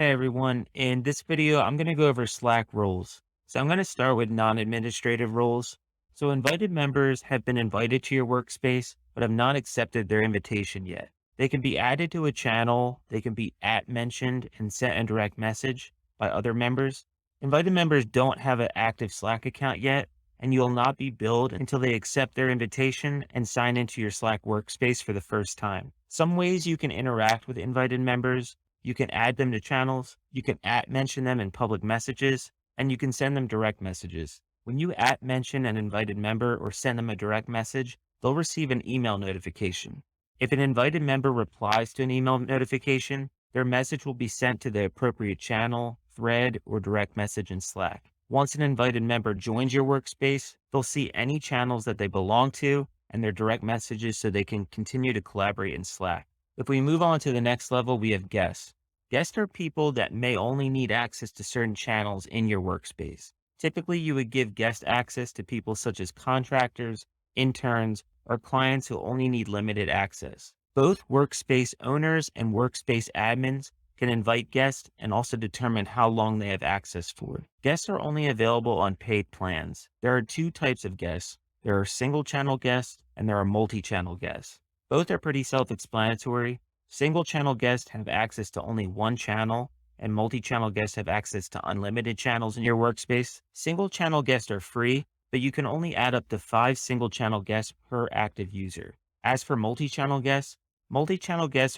Hey everyone, in this video, I'm going to go over Slack roles. So I'm going to start with non-administrative roles. So invited members have been invited to your workspace, but have not accepted their invitation yet. They can be added to a channel, they can be mentioned and sent a direct message by other members. Invited members don't have an active Slack account yet, and you'll not be billed until they accept their invitation and sign into your Slack workspace for the first time. Some ways you can interact with invited members: you can add them to channels, you can mention them in public messages, and you can send them direct messages. When you mention an invited member or send them a direct message, they'll receive an email notification. If an invited member replies to an email notification, their message will be sent to the appropriate channel, thread, or direct message in Slack. Once an invited member joins your workspace, they'll see any channels that they belong to and their direct messages so they can continue to collaborate in Slack. If we move on to the next level, we have guests. Guests are people that may only need access to certain channels in your workspace. Typically, you would give guest access to people such as contractors, interns, or clients who only need limited access. Both workspace owners and workspace admins can invite guests and also determine how long they have access for. Guests are only available on paid plans. There are two types of guests. There are single channel guests and there are multi-channel guests. Both are pretty self-explanatory. Single channel guests have access to only one channel, and multi-channel guests have access to unlimited channels in your workspace. Single channel guests are free, but you can only add up to 5 single channel guests per active user. As for multi-channel guests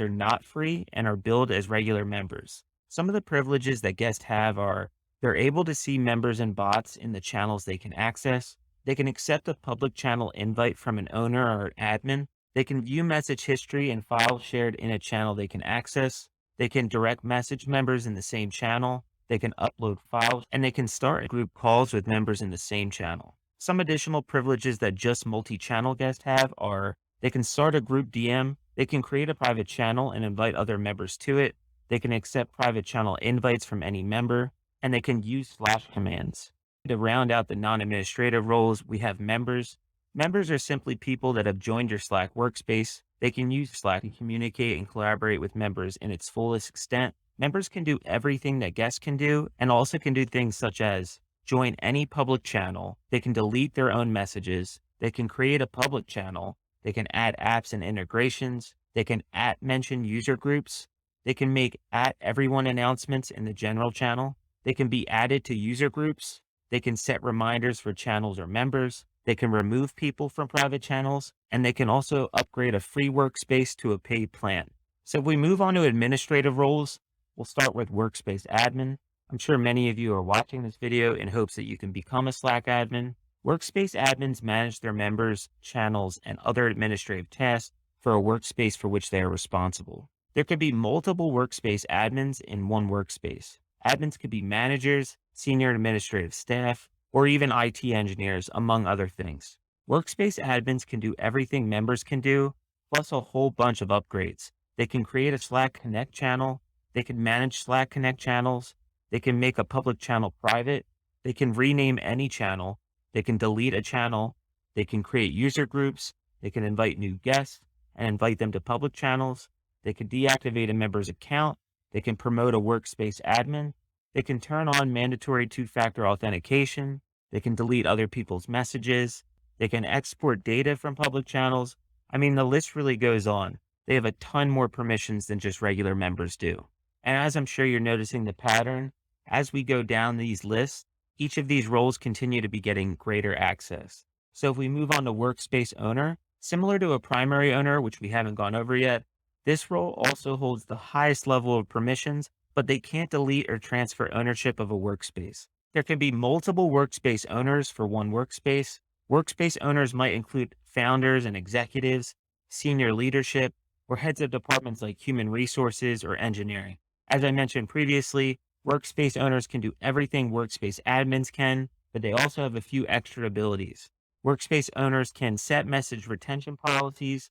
are not free and are billed as regular members. Some of the privileges that guests have are: they're able to see members and bots in the channels they can access. They can accept a public channel invite from an owner or an admin. They can view message history and files shared in a channel they can access. They can direct message members in the same channel. They can upload files, and they can start group calls with members in the same channel. Some additional privileges that just multi-channel guests have are: they can start a group DM. They can create a private channel and invite other members to it. They can accept private channel invites from any member, and they can use Slash commands. To round out the non-administrative roles, we have members. Members are simply people that have joined your Slack workspace. They can use Slack to communicate and collaborate with members in its fullest extent. Members can do everything that guests can do, and also can do things such as join any public channel. They can delete their own messages. They can create a public channel. They can add apps and integrations. They can mention user groups. They can make everyone announcements in the general channel. They can be added to user groups. They can set reminders for channels or members. They can remove people from private channels, and they can also upgrade a free workspace to a paid plan. So if we move on to administrative roles, we'll start with Workspace Admin. I'm sure many of you are watching this video in hopes that you can become a Slack admin. Workspace admins manage their members, channels, and other administrative tasks for a workspace for which they are responsible. There could be multiple workspace admins in one workspace. Admins could be managers, senior administrative staff, or even IT engineers, among other things. Workspace admins can do everything members can do, plus a whole bunch of upgrades. They can create a Slack Connect channel. They can manage Slack Connect channels. They can make a public channel private. They can rename any channel. They can delete a channel. They can create user groups. They can invite new guests and invite them to public channels. They can deactivate a member's account. They can promote a workspace admin. They can turn on mandatory two-factor authentication. They can delete other people's messages. They can export data from public channels. I mean, the list really goes on. They have a ton more permissions than just regular members do. And as I'm sure you're noticing the pattern, as we go down these lists, each of these roles continue to be getting greater access. So if we move on to Workspace Owner, similar to a primary owner, which we haven't gone over yet, this role also holds the highest level of permissions, but they can't delete or transfer ownership of a workspace. There can be multiple workspace owners for one workspace. Workspace owners might include founders and executives, senior leadership, or heads of departments like human resources or engineering. As I mentioned previously, workspace owners can do everything workspace admins can, but they also have a few extra abilities. Workspace owners can set message retention policies.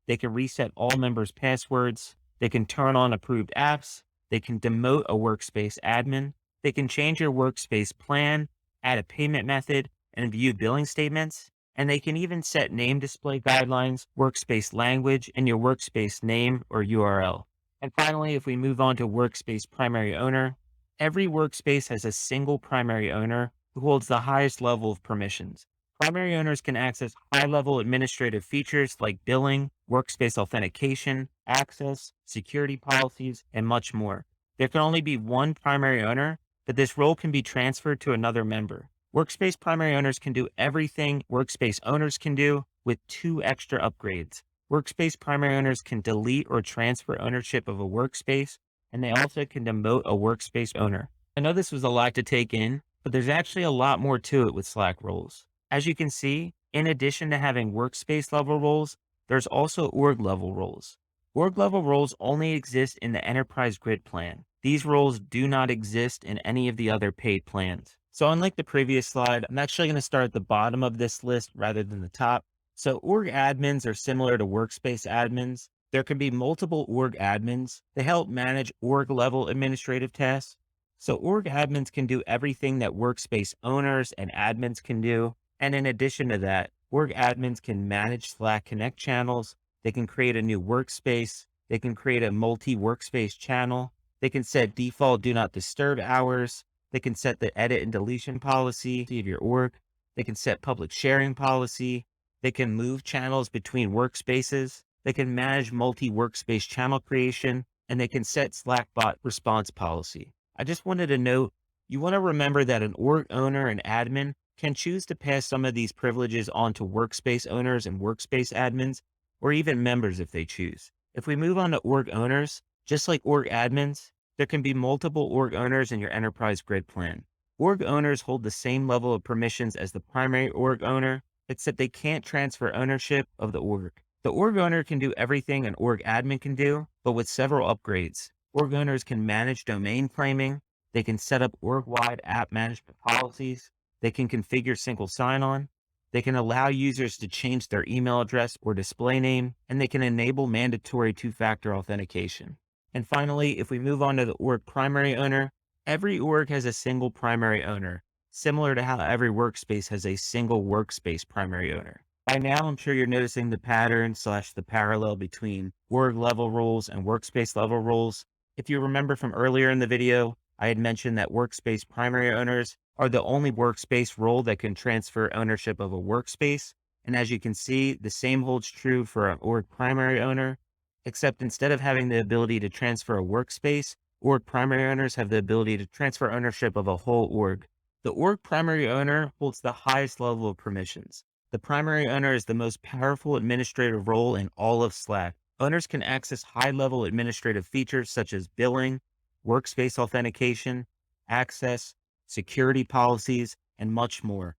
They can reset all members' passwords. They can turn on approved apps. They can demote a workspace admin. They can change your workspace plan, add a payment method, and view billing statements. And they can even set name display guidelines, workspace language, and your workspace name or URL. And finally, if we move on to Workspace Primary Owner, every workspace has a single primary owner who holds the highest level of permissions. Primary owners can access high-level administrative features like billing, workspace authentication, access, security policies, and much more. There can only be one primary owner, but this role can be transferred to another member. Workspace primary owners can do everything workspace owners can do with two extra upgrades. Workspace primary owners can delete or transfer ownership of a workspace, and they also can demote a workspace owner. I know this was a lot to take in, but there's actually a lot more to it with Slack roles. As you can see, in addition to having workspace level roles, there's also org level roles. Org level roles only exist in the enterprise grid plan. These roles do not exist in any of the other paid plans. So unlike the previous slide, I'm actually going to start at the bottom of this list rather than the top. So org admins are similar to workspace admins. There can be multiple org admins. They help manage org level administrative tasks. So org admins can do everything that workspace owners and admins can do. And in addition to that, org admins can manage Slack Connect channels. They can create a new workspace. They can create a multi-workspace channel. They can set default do not disturb hours. They can set the edit and deletion policy of your org. They can set public sharing policy. They can move channels between workspaces. They can manage multi-workspace channel creation, and they can set Slack bot response policy. I just wanted to note, you want to remember that an org owner and admin can choose to pass some of these privileges on to workspace owners and workspace admins, or even members if they choose. If we move on to org owners, just like org admins, there can be multiple org owners in your enterprise grid plan. Org owners hold the same level of permissions as the primary org owner, except they can't transfer ownership of the org. The org owner can do everything an org admin can do, but with several upgrades. Org owners can manage domain claiming, they can set up org-wide app management policies, they can configure single sign-on, they can allow users to change their email address or display name, and they can enable mandatory two-factor authentication. And finally, if we move on to the org primary owner, every org has a single primary owner, similar to how every workspace has a single workspace primary owner. By now, I'm sure you're noticing the pattern slash the parallel between org level roles and workspace level roles. If you remember from earlier in the video, I had mentioned that workspace primary owners are the only workspace role that can transfer ownership of a workspace. And as you can see, the same holds true for an org primary owner, except instead of having the ability to transfer a workspace, org primary owners have the ability to transfer ownership of a whole org. The org primary owner holds the highest level of permissions. The primary owner is the most powerful administrative role in all of Slack. Owners can access high-level administrative features such as billing, workspace authentication, access, security policies, and much more.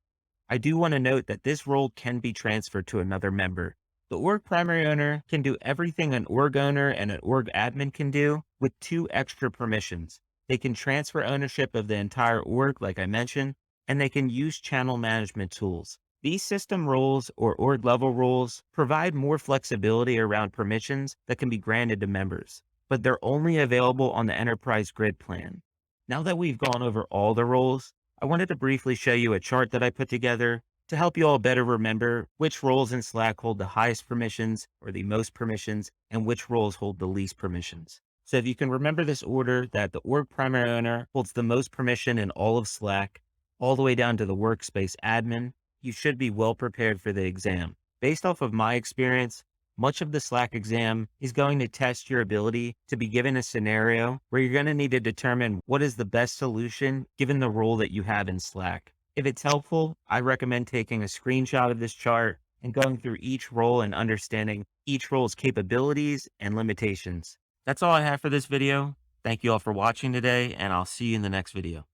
I do want to note that this role can be transferred to another member. The org primary owner can do everything an org owner and an org admin can do with two extra permissions. They can transfer ownership of the entire org, like I mentioned, and they can use channel management tools. These system roles or org level roles provide more flexibility around permissions that can be granted to members, but they're only available on the enterprise grid plan. Now that we've gone over all the roles, I wanted to briefly show you a chart that I put together to help you all better remember which roles in Slack hold the highest permissions or the most permissions, and which roles hold the least permissions. So if you can remember this order, that the org primary owner holds the most permission in all of Slack, all the way down to the workspace admin, you should be well prepared for the exam. Based off of my experience, much of the Slack exam is going to test your ability to be given a scenario where you're going to need to determine what is the best solution given the role that you have in Slack. If it's helpful, I recommend taking a screenshot of this chart and going through each role and understanding each role's capabilities and limitations. That's all I have for this video. Thank you all for watching today, and I'll see you in the next video.